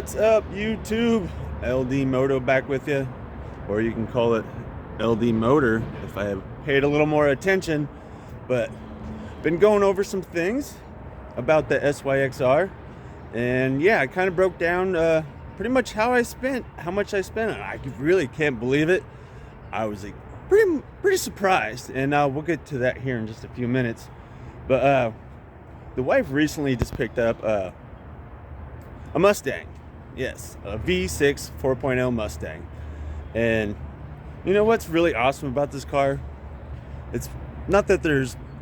What's up, YouTube? LD Moto back with you, or you can call it LD Motor if I have paid a little more attention. But been going over some things about the SYX-R, and yeah, I kind of broke down pretty much how much I spent. I really can't believe it. I was like pretty surprised, and we'll get to that here in just a few minutes. But the wife recently just picked up a Mustang. Yes, a V6 4.0 Mustang. And you know what's really awesome about this car? It's not that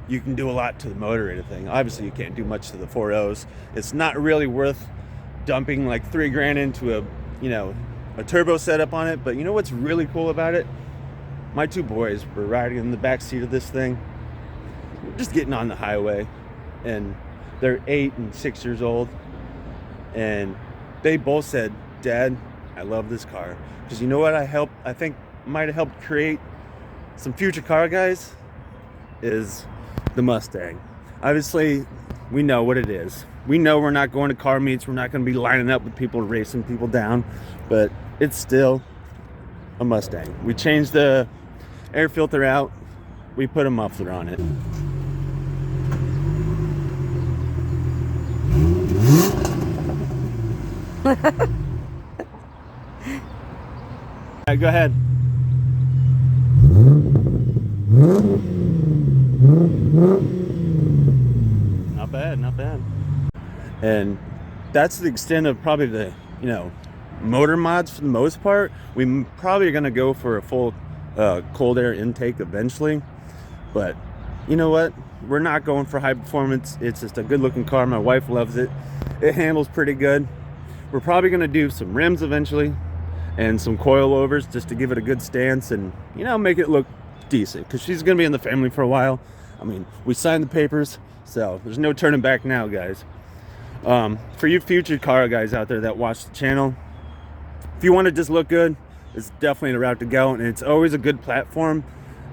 you can do a lot to the motor or anything. Obviously you can't do much to the 4.0s. It's not really worth dumping like $3,000 into a turbo setup on it. But you know what's really cool about it? My two boys were riding in the back seat of this thing, just getting on the highway, and they're 8 and 6 years old, and they both said, "Dad, I love this car." Because you know what I think might have helped create some future car guys is the Mustang. Obviously, we know what it is. We know we're not going to car meets. We're not going to be lining up with people, racing people down. But it's still a Mustang. We changed the air filter out. We put a muffler on it. Go ahead. Not bad, not bad. And that's the extent of probably the motor mods for the most part. We probably are going to go for a full cold air intake eventually, but you know what, we're not going for high performance. It's just a good looking car. My wife loves it. It handles pretty good. We're probably going to do some rims eventually and some coilovers just to give it a good stance and make it look decent, because she's going to be in the family for a while. I mean, we signed the papers, so there's no turning back now, guys. For you future car guys out there that watch the channel, if you want to just look good, it's definitely the route to go. And it's always a good platform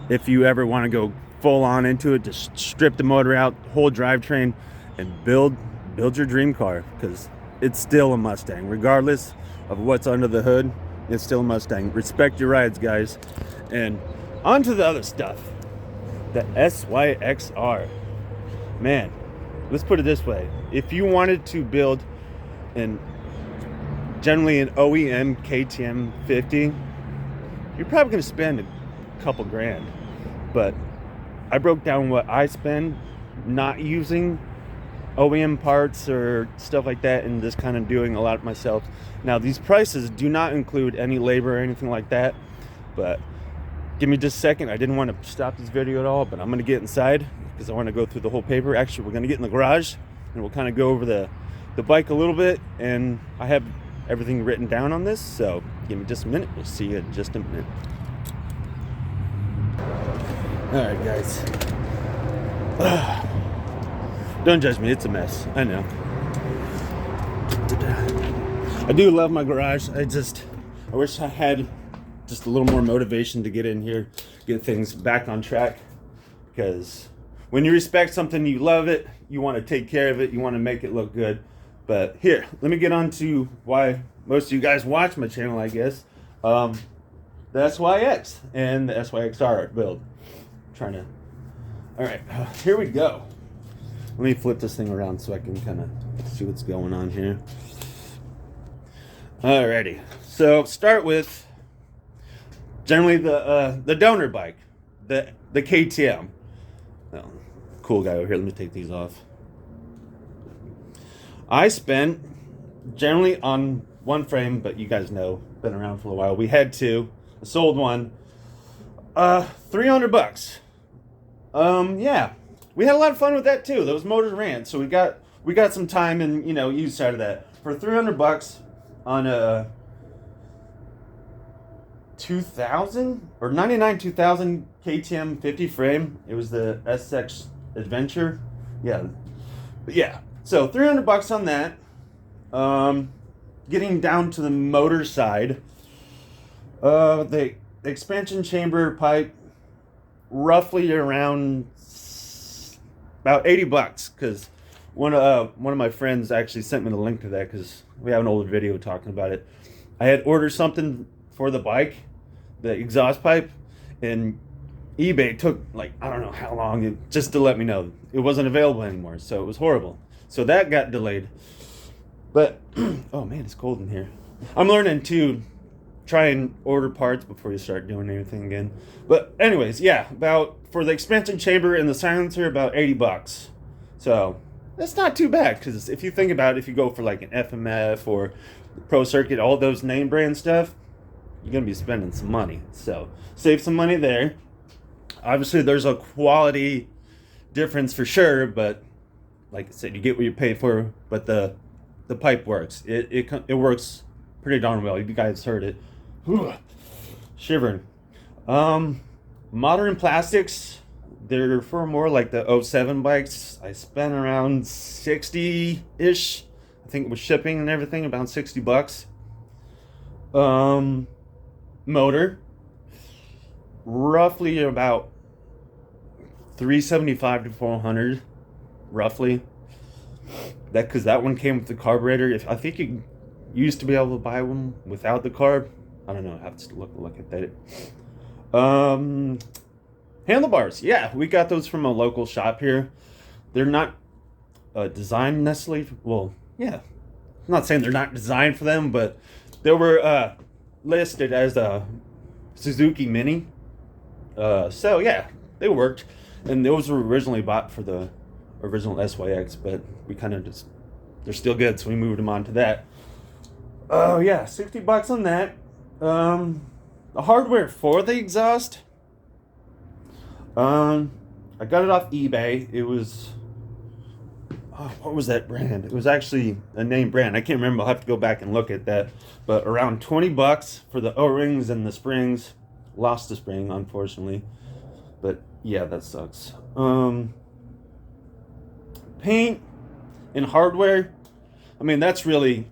if you ever want to go full on into it, just strip the motor out, whole drivetrain, and build your dream car, because it's still a Mustang. Regardless of what's under the hood, it's still a Mustang. Respect your rides, guys. And on to the other stuff. The SYX-R. Man, let's put it this way. If you wanted to build generally an OEM KTM 50, you're probably going to spend a couple grand. But I broke down what I spend not using OEM parts or stuff like that, and just kind of doing a lot myself. Now, these prices do not include any labor or anything like that, but give me just a second. I didn't want to stop this video at all, but I'm going to get inside because I want to go through the whole paper. Actually, we're going to get in the garage and we'll kind of go over the bike a little bit, and I have everything written down on this, so give me just a minute. We'll see you in just a minute. All right, guys. Don't judge me, it's a mess, I know. I do love my garage. I wish I had just a little more motivation to get in here, get things back on track. Because when you respect something, you love it, you want to take care of it, you want to make it look good. But here, let me get on to why most of you guys watch my channel, I guess. The SYX and the SYX-R build. All right, here we go. Let me flip this thing around so I can kind of see what's going on here. Alrighty, so start with generally the donor bike, the KTM. Oh, cool guy over here. Let me take these off. I spent generally on one frame, but you guys know, been around for a while. We had two. I sold one. $300. Yeah. We had a lot of fun with that too. Those motors ran, so we got some time and use out of that. For $300 on a 2000 or 99 2000 KTM 50 frame. It was the SX Adventure. Yeah. So $300 on that. Getting down to the motor side, the expansion chamber pipe, roughly around about $80, because One of my friends actually sent me the link to that because we have an older video talking about it. I had ordered something for the bike, the exhaust pipe, and eBay took like I don't know how long just to let me know it wasn't available anymore. So it was horrible. So that got delayed. But oh man, it's cold in here. I'm learning to try and order parts before you start doing anything again. But anyways, yeah, about for the expansion chamber and the silencer, about $80. So that's not too bad because if you think about it, if you go for like an FMF or Pro Circuit, all those name brand stuff, you're gonna be spending some money. So save some money there. Obviously, there's a quality difference for sure, but like I said, you get what you pay for. But the pipe works. It works pretty darn well. You guys heard it. Shivering. Modern plastics. They're for more like the 07 bikes. I spent around 60-ish. I think with shipping and everything, about $60. Motor. Roughly about $375 to $400, roughly. That because that one came with the carburetor. I think you used to be able to buy one without the carb. I don't know. I have to look at that. Handlebars. Yeah, we got those from a local shop here. They're not designed necessarily. Well, yeah. I'm not saying they're not designed for them, but they were listed as a Suzuki Mini. So yeah, they worked, and those were originally bought for the original SYX, but we kind of just they're still good, so we moved them on to that. Oh yeah, $60 on that. The hardware for the exhaust. I got it off eBay. It was what was that brand? It was actually a name brand. I can't remember. I'll have to go back and look at that. But around $20 for the O-rings and the springs. Lost the spring, unfortunately. But yeah, that sucks. Paint and hardware. I mean, that's really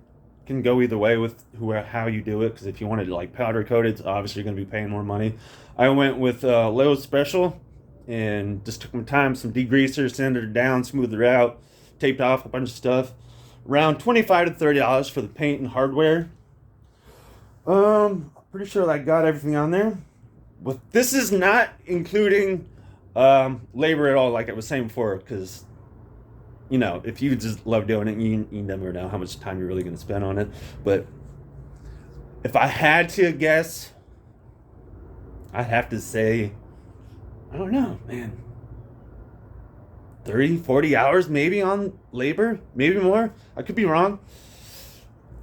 can go either way with how you do it. Because if you wanted to like powder coat it, obviously you're going to be paying more money. I went with Lowe's Special and just took my time, some degreaser, sanded it down, smoothed it out, taped off a bunch of stuff. Around $25 to $30 for the paint and hardware. Pretty sure I got everything on there. But this is not including labor at all, like I was saying before, because you know, if you just love doing it, you never know how much time you're really going to spend on it. But if I had to guess, I'd have to say, I don't know, man, 30, 40 hours maybe on labor, maybe more. I could be wrong.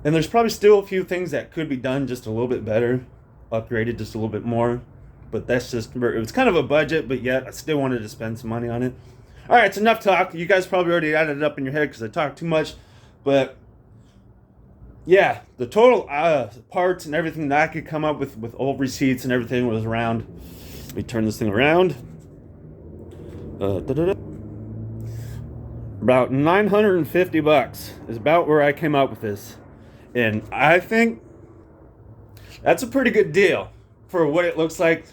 And there's probably still a few things that could be done just a little bit better, upgraded just a little bit more. But that's just, it was kind of a budget, but yet I still wanted to spend some money on it. All right, it's enough talk. You guys probably already added it up in your head because I talked too much. But yeah, the total parts and everything that I could come up with old receipts and everything was around, let me turn this thing around. About $950 is about where I came up with this. And I think that's a pretty good deal for what it looks like.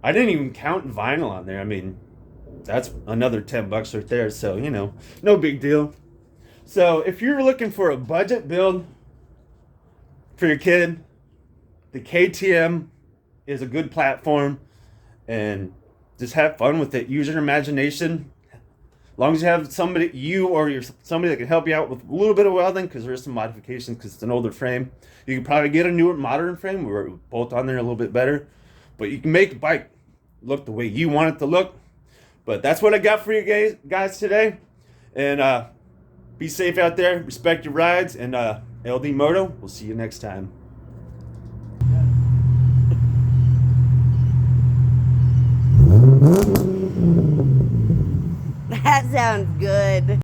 I didn't even count vinyl on there. I mean, that's another $10 right there. So, you know, no big deal. So if you're looking for a budget build for your kid, the KTM is a good platform, and just have fun with it. Use your imagination. As long as you have somebody, somebody that can help you out with a little bit of welding, because there is some modifications because it's an older frame. You can probably get a newer modern frame where it bolt on there a little bit better, but you can make the bike look the way you want it to look. But that's what I got for you guys today. And be safe out there. Respect your rides. And LD Moto, we'll see you next time. That sounds good.